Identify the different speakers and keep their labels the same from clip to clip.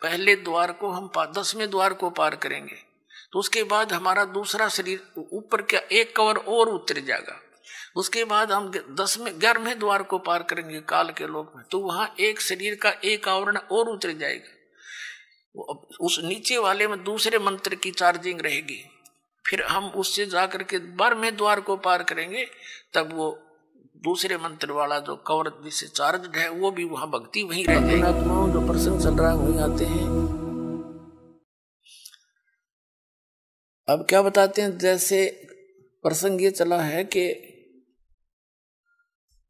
Speaker 1: पहले द्वार को हम 10वें द्वार को पार करेंगे तो उसके बाद हमारा दूसरा शरीर ऊपर क्या एक कवर और उतर जाएगा। उसके बाद हम 11वें द्वार को पार करेंगे काल के लोक में, तो वहां एक शरीर का एक आवरण और उतर जाएगा। उस नीचे वाले में दूसरे मंत्र की चार्जिंग रहेगी। फिर हम उससे जाकर के 12वें द्वार को पार करेंगे, तब वो दूसरे मंत्र वाला जो कवर जिससे चार्ज है वो भी वहां भक्ति वहीं रह जाएगी। आत्माओं जो प्रसंग चल रहा है वहीं आते हैं। अब क्या बताते हैं, जैसे प्रसंग ये चला है कि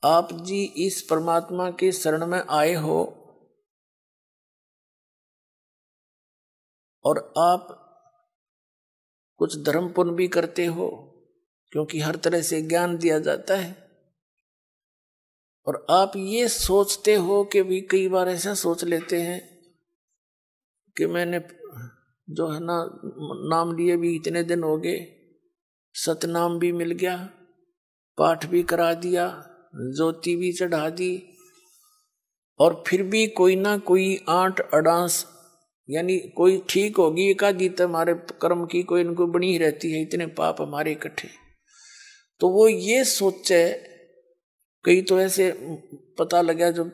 Speaker 1: आप जी इस परमात्मा के शरण में आए हो और आप कुछ धर्म पुण्य भी करते हो, क्योंकि हर तरह से ज्ञान दिया जाता है। और आप ये सोचते हो कि भी कई बार ऐसा सोच लेते हैं कि मैंने जो है ना नाम लिए भी इतने दिन हो गए, सतनाम भी मिल गया, पाठ भी करा दिया, ज्योति भी चढ़ा दी, और फिर भी कोई ना कोई आंट अडांस, यानी कोई ठीक होगी एकादीत हमारे कर्म की कोई इनको बनी ही रहती है, इतने पाप हमारे इकट्ठे। तो वो ये सोचे, कई तो ऐसे पता लगा जो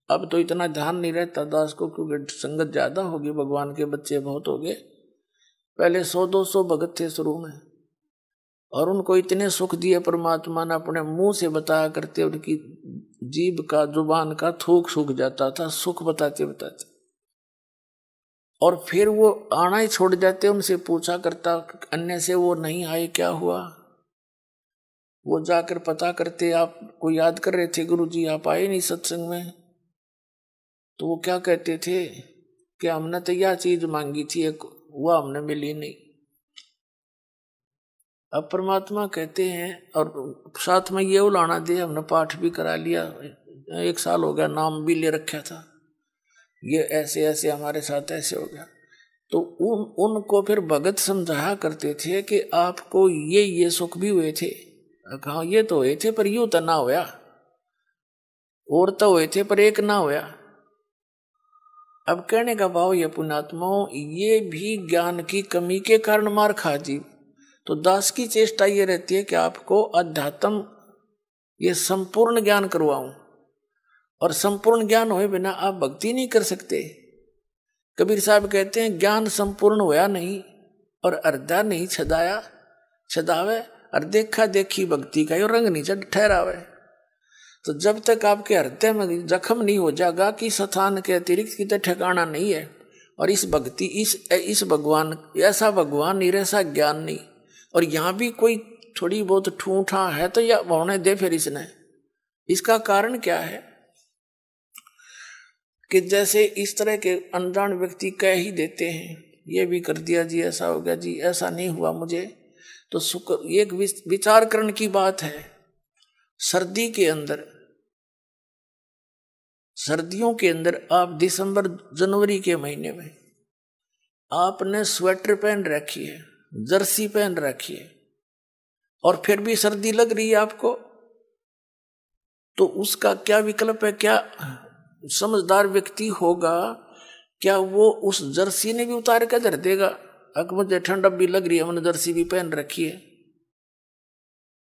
Speaker 1: अब तो इतना ध्यान नहीं रहता दास को, क्योंकि संगत ज्यादा होगी, भगवान के बच्चे बहुत हो गए। पहले 100-200 भगत थे शुरू में, और उनको इतने सुख दिए परमात्मा ने, अपने मुंह से बताया करते, उनकी जीभ का जुबान का थूक सूख जाता था सुख बताते बताते। और फिर वो आना ही छोड़ जाते, उनसे पूछा करता अन्य से वो नहीं आए क्या हुआ। वो जाकर पता करते, आपको याद कर रहे थे गुरु जी, आप आए नहीं सत्संग में। तो वो क्या कहते थे कि हमने तो यह चीज मांगी थी एक, वह हमने मिली नहीं। अब परमात्मा कहते हैं, और साथ में ये उलाना दे, हमने पाठ भी करा लिया, 1 साल हो गया, नाम भी ले रखा था, ये ऐसे ऐसे हमारे साथ ऐसे हो गया। तो उनको फिर भगत समझाया करते थे कि आपको ये सुख भी हुए थे। कहा ये तो हुए थे पर यूं तो ना होया, और तो हुए थे पर एक ना होया। अब कहने का भाव ये पुण्यात्माओं, ये भी ज्ञान की कमी के कारण मार खा जी। तो दास की चेष्टा ये रहती है कि आपको अध्यात्म ये संपूर्ण ज्ञान करवाऊं, और संपूर्ण ज्ञान होए बिना आप भक्ति नहीं कर सकते। कबीर साहब कहते हैं ज्ञान संपूर्ण होया नहीं और अर्धा नहीं छदाया, छदावे और देखा देखी भक्ति का यो रंग नहीं चढ़ ठहरावे। तो जब तक आपके हृदय में जख्म नहीं हो जाएगा कि स्थान के अतिरिक्त कितने ठिकाना नहीं है, और इस भक्ति इस भगवान ऐसा भगवान नहीं, ऐसा ज्ञान नहीं, और यहाँ भी कोई थोड़ी बहुत ठूठा है तो यह होने दे फिर इसने। इसका कारण क्या है कि जैसे इस तरह के अनजान व्यक्ति कह ही देते हैं, ये भी कर दिया जी, ऐसा हो गया जी, ऐसा नहीं हुआ मुझे। तो सुख एक विचार करने की बात है। सर्दी के अंदर, सर्दियों के अंदर आप दिसंबर जनवरी के महीने में आपने स्वेटर पहन रखी है, जर्सी पहन रखी है, और फिर भी सर्दी लग रही है आपको, तो उसका क्या विकल्प है? क्या समझदार व्यक्ति होगा, क्या वो उस जर्सी ने भी उतार कर धर देगा? अगर मुझे ठंड भी लग रही है, मैंने जर्सी भी पहन रखी है।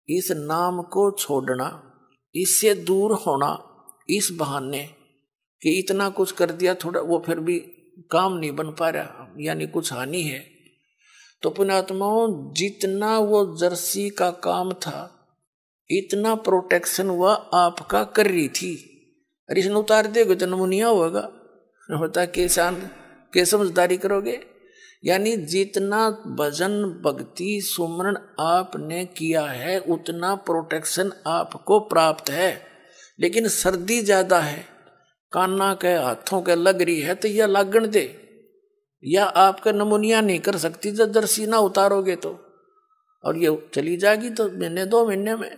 Speaker 1: इस नाम को छोड़ना, इससे दूर होना, इस बहाने कि इतना कुछ कर दिया थोड़ा, वो फिर भी काम नहीं बन पा रहा, यानी कुछ हानि है। तो पुण्यात्माओं, जितना वो जर्सी का काम था, इतना प्रोटेक्शन वह आपका कर रही थी, अरे इसने उतार देगा तो नमूनिया होगा, होता के समझदारी करोगे। यानी जितना भजन भक्ति सुमरण आपने किया है उतना प्रोटेक्शन आपको प्राप्त है, लेकिन सर्दी ज्यादा है, काना के हाथों के लग रही है तो यह लागण दे, या आपका नमूनिया नहीं कर सकती जब जर्सी ना उतारोगे तो, और ये चली जाएगी तो महीने 2 महीने में।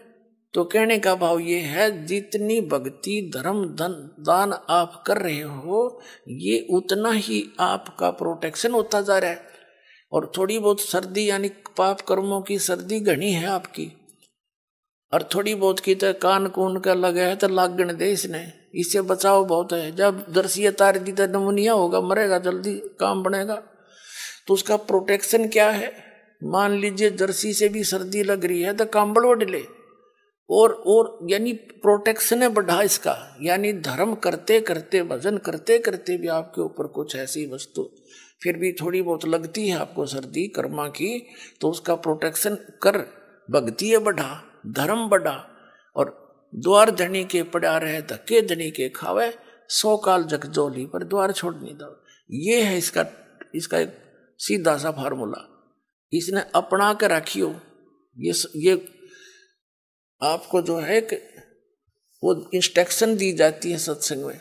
Speaker 1: तो कहने का भाव ये है, जितनी भक्ति धर्म धन दान आप कर रहे हो, ये उतना ही आपका प्रोटेक्शन होता जा रहा है। और थोड़ी बहुत सर्दी यानी पाप कर्मों की सर्दी घनी है आपकी, और थोड़ी बहुत की तो कान कून का लगा है तो लागण दे इसने, इससे बचाव बहुत है। जब दर्शी तार दी तो नमूनिया होगा, मरेगा जल्दी, काम बनेगा। तो उसका प्रोटेक्शन क्या है? मान लीजिए जर्सी से भी सर्दी लग रही है तो कंबल ओढ़ ले, और यानी प्रोटेक्शन है बढ़ा इसका। यानी धर्म करते करते, भजन करते करते भी आपके ऊपर कुछ ऐसी वस्तु फिर भी थोड़ी बहुत लगती है आपको सर्दी कर्मा की, तो उसका प्रोटेक्शन कर, भक्ति है बढ़ा, धर्म बढ़ा। और द्वार धनी के पड़ा रहे, धक्के धनी के खावे, 100 काल जग जोली पर द्वार छोड़ नहीं दो। ये है इसका एक सीधा सा फार्मूला, इसने अपना के रखियो। ये आपको जो है कि वो इंस्ट्रक्शन दी जाती है सत्संग में,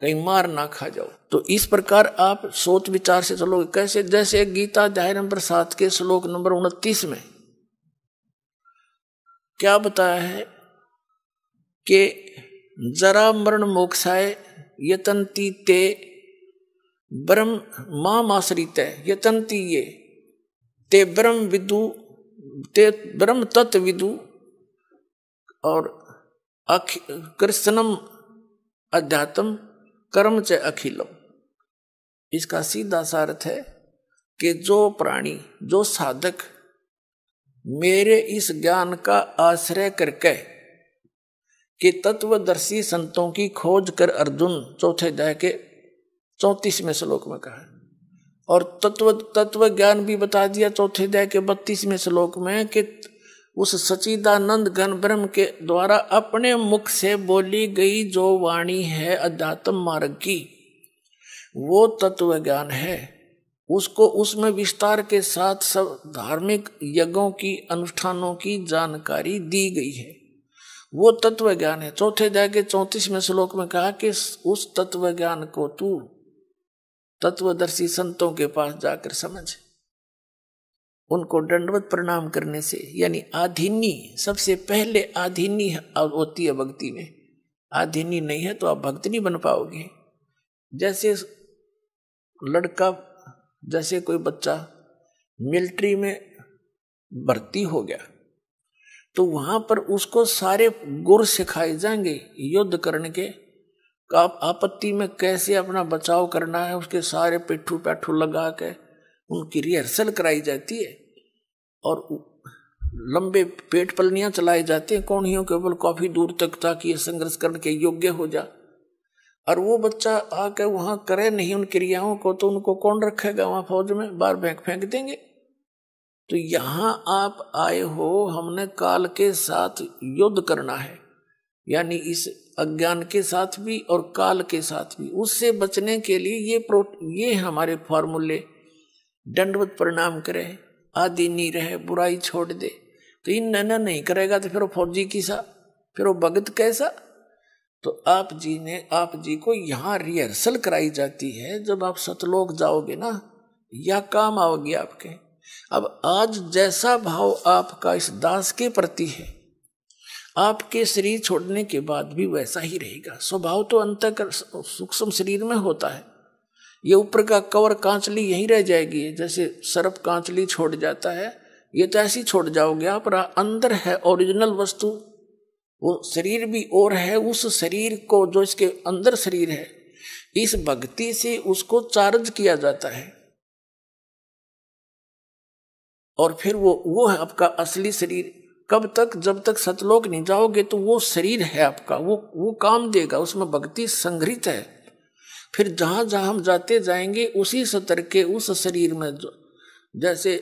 Speaker 1: कहीं मार ना खा जाओ। तो इस प्रकार आप सोच विचार से चलोगे। कैसे? जैसे गीता अध्याय नंबर 7 के श्लोक नंबर 29 में क्या बताया है कि जरा मरण मोक्षाय यतन्ति ते ब्रह्म मामाश्रित यतन्ति ये ते ब्रह्म विदु ते ब्रह्म तत्व विदु और कृष्णम अध्यात्म कर्म च अखिलम। इसका सीधा सा अर्थ है कि जो प्राणी, जो साधक मेरे इस ज्ञान का आश्रय करके कि तत्वदर्शी संतों की खोज कर अर्जुन, चौथे अध्याय के 34वें श्लोक में कहा, और तत्व ज्ञान भी बता दिया चौथे अध्याय के 32वें श्लोक में कि उस सच्चिदानंद घन ब्रह्म के द्वारा अपने मुख से बोली गई जो वाणी है अध्यात्म मार्ग की, वो तत्व ज्ञान है। उसको उसमें विस्तार के साथ सब धार्मिक यज्ञों की, अनुष्ठानों की जानकारी दी गई है, वो तत्व ज्ञान है। चौथे अध्याय के 34वें श्लोक में कहा कि उस तत्व ज्ञान को तू तत्वदर्शी संतों के पास जाकर समझ। उनको दंडवत प्रणाम करने से, यानी आधीनी, सबसे पहले आधीनी होती है भक्ति में। आधीनी नहीं है तो आप भक्त नहीं बन पाओगे। जैसे लड़का, जैसे कोई बच्चा मिलिट्री में भर्ती हो गया तो वहां पर उसको सारे गुर सिखाए जाएंगे युद्ध करने के, आपत्ति में कैसे अपना बचाव करना है, उसके सारे पिट्ठू पैठू लगा के उनकी रिहर्सल कराई जाती है और लंबे पेट पलनियां चलाई जाती हैं कोणियों के ऊपर काफी दूर तक, ताकि संघर्ष करने के योग्य हो जा। और वो बच्चा आके वहां करे नहीं उन क्रियाओं को, तो उनको कौन रखेगा वहां फौज में? बाहर फेंक देंगे। तो यहां आप आए हो, हमने काल के साथ युद्ध करना है, यानी इस अज्ञान के साथ भी और काल के साथ भी। उससे बचने के लिए ये हमारे फॉर्मूले, दंडवत प्रणाम करे, आदीनी रहे, बुराई छोड़ दे। तो इन नहीं करेगा तो फिर वो फौजी किसा, फिर वो भगत कैसा? तो आप जी को यहाँ रिहर्सल कराई जाती है। जब आप सतलोक जाओगे ना, यह काम आओगे आपके। अब आज जैसा भाव आपका इस दास के प्रति है, आपके शरीर छोड़ने के बाद भी वैसा ही रहेगा। स्वभाव तो अंतःकर सूक्ष्म शरीर में होता है। ये ऊपर का कवर कांचली यहीं रह जाएगी, जैसे सर्प कांचली छोड़ जाता है, ये तो ऐसी छोड़ जाओगे आप। अंदर है ओरिजिनल वस्तु, वो शरीर भी और है। उस शरीर को, जो इसके अंदर शरीर है, इस भक्ति से उसको चार्ज किया जाता है और फिर वो है आपका असली शरीर। कब तक? जब तक सतलोक नहीं जाओगे तो वो शरीर है आपका, वो काम देगा, उसमें भक्ति संग्रहित है। फिर जहां जहां हम जाते जाएंगे उसी स्तर के उस शरीर में, जैसे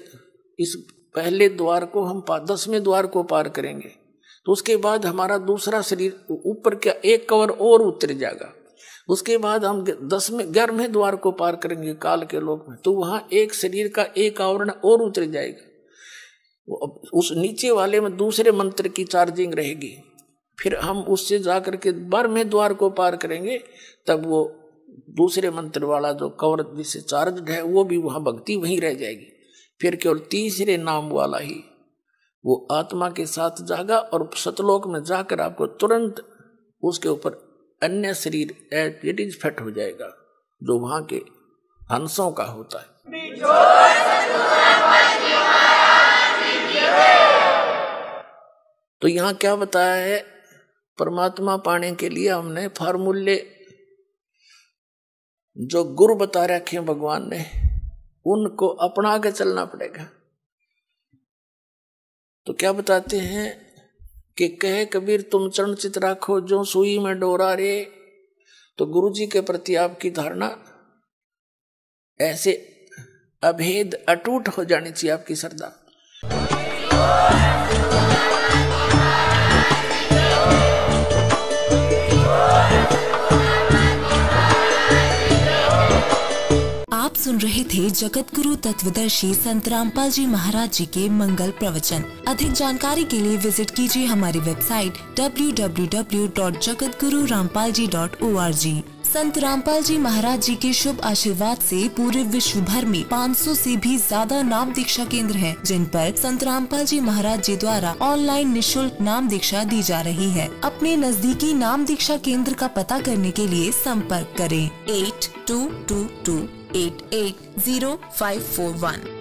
Speaker 1: इस पहले द्वार को हम 10वें द्वार को पार करेंगे तो उसके बाद हमारा दूसरा शरीर ऊपर का एक कवर और उतर जाएगा। उसके बाद हम 11वें द्वार को पार करेंगे काल के लोक में, तो वहां एक शरीर का एक आवरण और उतर जाएगा। उस नीचे वाले में दूसरे मंत्र की चार्जिंग रहेगी। फिर हम उससे जाकर के 12वें द्वार को पार करेंगे, तब वो दूसरे मंत्र वाला जो कवर जिससे चार्ज है वो भी वहां भक्ति वहीं रह जाएगी। फिर केवल तीसरे नाम वाला ही वो आत्मा के साथ जागा और सतलोक में जाकर आपको तुरंत उसके ऊपर अन्य शरीर इट इज फिट हो जाएगा, जो वहां के हंसों का होता है। तो यहां क्या बताया है परमात्मा पाने के लिए हमने फार्मूले जो गुरु बता रखे भगवान ने उनको अपना के चलना पड़ेगा। तो क्या बताते हैं कि कहे कबीर तुम चरण चित राखो जो सुई में डोरा रे। तो गुरु जी के प्रति आपकी धारणा ऐसे अभेद अटूट हो जानी चाहिए, आपकी श्रद्धा।
Speaker 2: आप सुन रहे थे जगत गुरु तत्वदर्शी संत रामपाल जी महाराज जी के मंगल प्रवचन। अधिक जानकारी के लिए विजिट कीजिए हमारी वेबसाइट www.jagatgururampalji.org। संत रामपाल जी महाराज जी के शुभ आशीर्वाद से पूरे विश्व भर में 500 से भी ज्यादा नाम दीक्षा केंद्र हैं, जिन पर संत रामपाल जी महाराज जी द्वारा ऑनलाइन निशुल्क नाम दीक्षा दी जा रही है। अपने नजदीकी नाम दीक्षा केंद्र का पता करने के लिए संपर्क करें 8222880541।